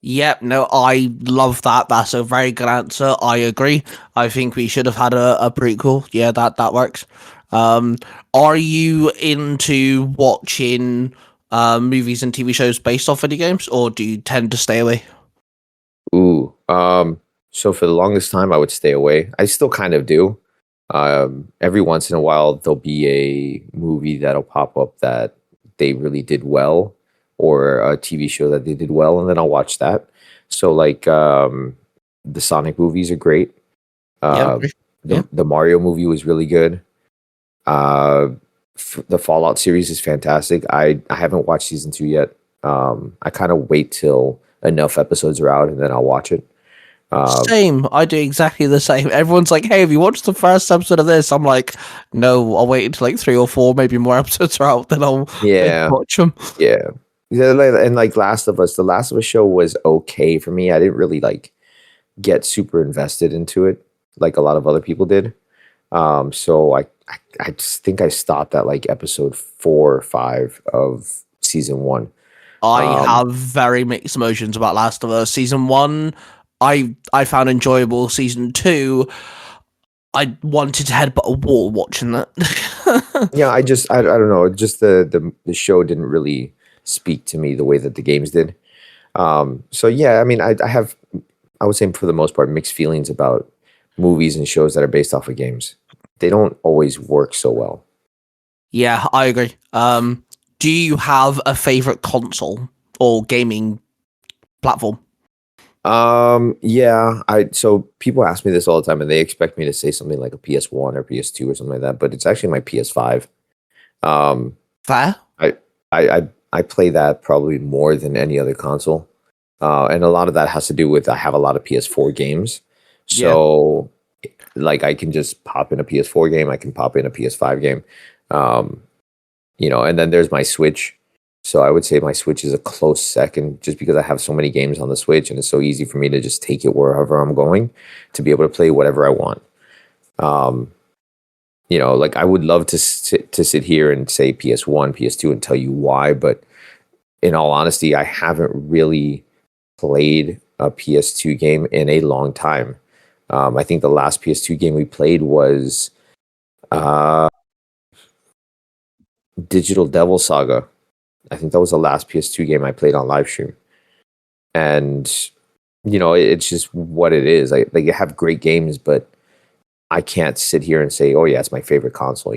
Yep, no, I love that. That's a very good answer. I agree. I think we should have had a prequel. Yeah, that works. Um, are you into watching movies and TV shows based off video games, or do you tend to stay away? Ooh. So for the longest time, I would stay away. I still kind of do. Every once in a while, there'll be a movie that'll pop up that they really did well, or a TV show that they did well, and then I'll watch that. So, like, the Sonic movies are great. Yeah, Uh, yeah. the Mario movie was really good. Uh, the Fallout series is fantastic. I haven't watched season 2 yet. I kind of wait till enough episodes are out, and then I'll watch it. Same. I do exactly the same. Everyone's like, "Hey, have you watched the first episode of this?" I'm like, "No, I'll wait until like 3 or 4, maybe more episodes are out, then I'll Yeah, watch them." yeah. Yeah, and like Last of Us, the Last of Us show was okay for me. I didn't really like get super invested into it like a lot of other people did. So I just think I stopped at like episode 4 or 5 of season 1. I Um, have very mixed emotions about Last of Us. Season 1, I found enjoyable. Season 2, I wanted to headbutt a wall watching that. yeah, I don't know, just the show didn't really speak to me the way that the games did. So yeah, I mean, I would say for the most part mixed feelings about movies and shows that are based off of games. They don't always work so well. Yeah, I agree. Do you have a favorite console or gaming platform? Yeah, so people ask me this all the time, and they expect me to say something like a PS1 or PS2 or something like that, but it's actually my PS5. Um, Fair. I I play that probably more than any other console, and a lot of that has to do with I have a lot of PS4 games, Yeah. so like I can just pop in a PS4 game, I can pop in a PS5 game, um, and then there's my Switch. So I would say my Switch is a close second, just because I have so many games on the Switch, and it's so easy for me to just take it wherever I'm going to be able to play whatever I want. Um, like I would love to sit here and say PS1, PS2, and tell you why, but in all honesty, I haven't really played a PS2 game in a long time. I think the last PS2 game we played was uh, Digital Devil Saga. I think that was the last PS2 game I played on live stream. And it's just what it is. Like you have great games, but I can't sit here and say, "Oh yeah, it's my favorite console."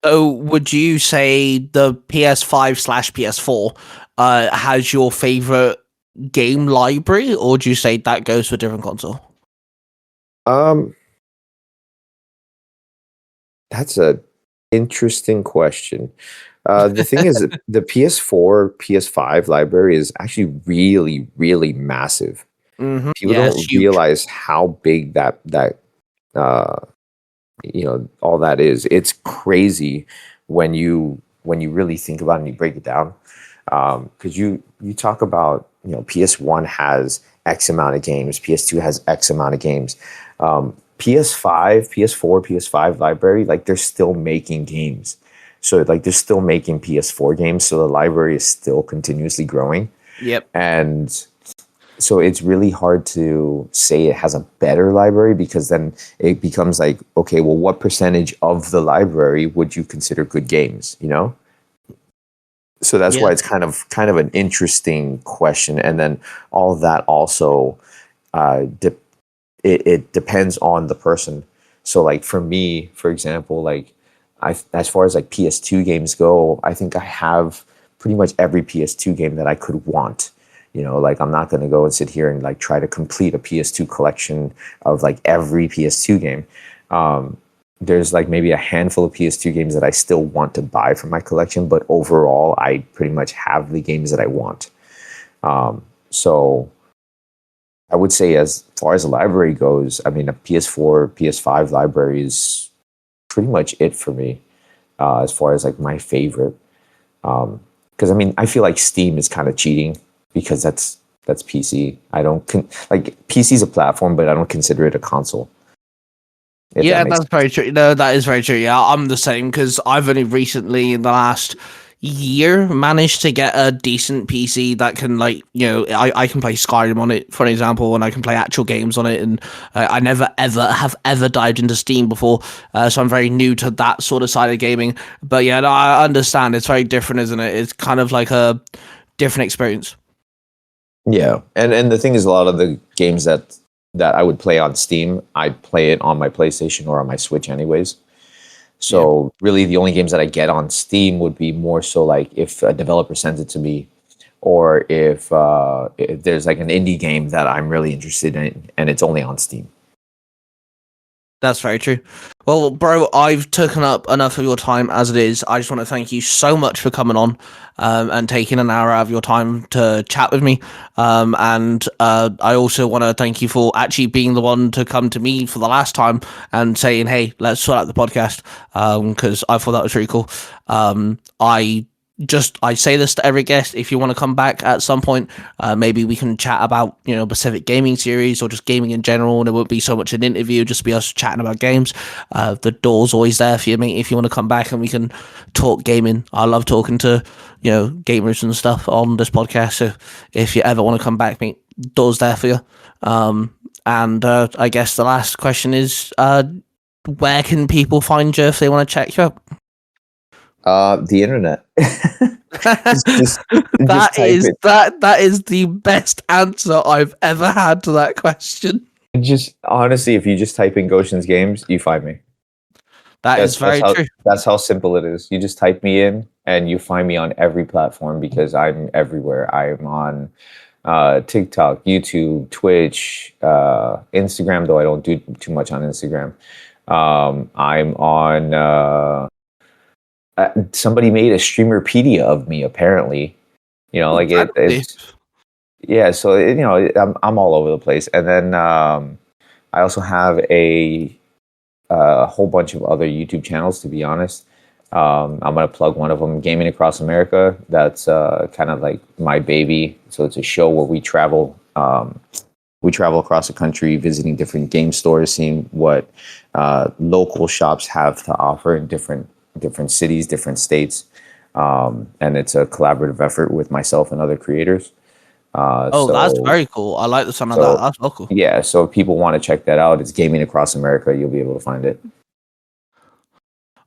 So would you say the PS5/PS4 has your favorite game library, or do you say that goes to a different console? That's a interesting question. The thing is, that the PS4, PS5 library is actually really, really massive. People Yeah, it's don't huge. realize how big that all that is. It's crazy when you really think about it and you break it down. Because you talk about, PS1 has X amount of games, PS2 has X amount of games. PS5, PS4, PS5 library, like they're still making games. So like they're still making PS4 games, so the library is still continuously growing. Yep. And so it's really hard to say it has a better library, because then it becomes like, okay, well, what percentage of the library would you consider good games, So that's why it's kind of an interesting question. And then all of that also, it depends on the person. So like for me, for example, like as far as like PS2 games go, I think I have pretty much every PS2 game that I could want. Like I'm not going to go and sit here and like try to complete a PS2 collection of like every PS2 game. There's like maybe a handful of PS2 games that I still want to buy for my collection, but overall, I pretty much have the games that I want. So I would say, as far as the library goes, I mean, a PS4, PS5 library is pretty much it for me, as far as like my favorite. Because I mean, I feel like Steam is kind of cheating, because that's PC. I don't like PC is a platform, but I don't consider it a console. Yeah, that's very true. No, that is very true. Yeah, I'm the same, because I've only recently, in the last year, managed to get a decent PC that can, like, I can play Skyrim on it, for example, and I can play actual games on it, and I never ever dived into Steam before, so I'm very new to that sort of side of gaming. But yeah, no, I understand. It's very different, isn't it? It's kind of like a different experience. Yeah, and the thing is, a lot of the games that I would play on Steam, I play it on my PlayStation or on my Switch anyways. So really the only games that I get on Steam would be more so like if a developer sends it to me, or if there's like an indie game that I'm really interested in and it's only on Steam. That's very true. Well, bro, I've taken up enough of your time as it is. I just want to thank you so much for coming on and taking an hour out of your time to chat with me. And I also want to thank you for actually being the one to come to me for the last time and saying, hey, let's sort out the podcast, because I thought that was really cool. I say this to every guest. If you want to come back at some point, maybe we can chat about, Pacific Gaming series or just gaming in general, and it won't be so much an interview, just be us chatting about games. The door's always there for you, mate, if you want to come back and we can talk gaming. I love talking to, gamers and stuff on this podcast. So if you ever want to come back, mate, door's there for you. And I guess the last question is, where can people find you if they want to check you out? The internet. That is the best answer I've ever had to that question. Just honestly, if you just type in Gotian's games, you find me. That's very true. That's how simple it is. You just type me in and you find me on every platform, because I'm everywhere. I'm on TikTok, YouTube, Twitch, Instagram, though I don't do too much on Instagram. I'm on somebody made a streamerpedia of me, apparently. It's yeah, so I'm all over the place. And then I also have a whole bunch of other YouTube channels, to be honest. I'm gonna plug one of them, Gaming Across America. That's kind of like my baby. So it's a show where we travel across the country, visiting different game stores, seeing what local shops have to offer in different cities, different states, and it's a collaborative effort with myself and other creators. That's very cool. I like the sound of that. That's so cool. Yeah, so if people want to check that out, it's Gaming Across America. You'll be able to find it.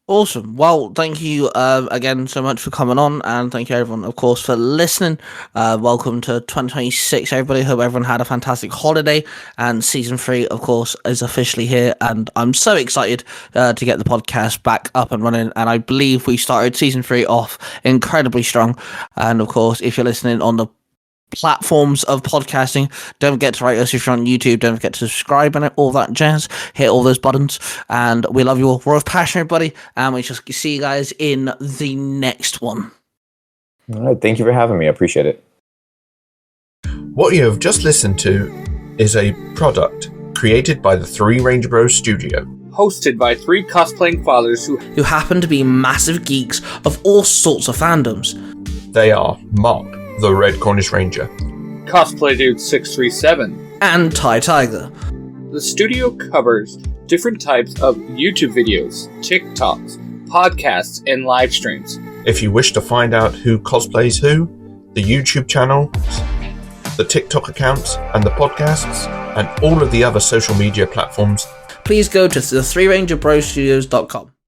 Awesome. Well, thank you again so much for coming on, and thank you everyone, of course, for listening. Welcome to 2026, everybody. Hope everyone had a fantastic holiday, and season 3, of course, is officially here, and I'm so excited to get the podcast back up and running, and I believe we started season 3 off incredibly strong. And of course, if you're listening on the platforms of podcasting. Don't forget to rate us if you're on YouTube. Don't forget to subscribe and all that jazz. Hit all those buttons. And we love you all. We're of passion, everybody. And we shall see you guys in the next one. All right. Thank you for having me. I appreciate it. What you have just listened to is a product created by the Three Ranger Bros Studio. Hosted by three cosplaying fathers who happen to be massive geeks of all sorts of fandoms. They are Mark, the Red Cornish Ranger, Cosplay Dude 637, and Ty Tiger. The studio covers different types of YouTube videos, TikToks, podcasts, and live streams. If you wish to find out who cosplays who, the YouTube channels, the TikTok accounts, and the podcasts, and all of the other social media platforms, please go to the 3rangerbrostudios.com.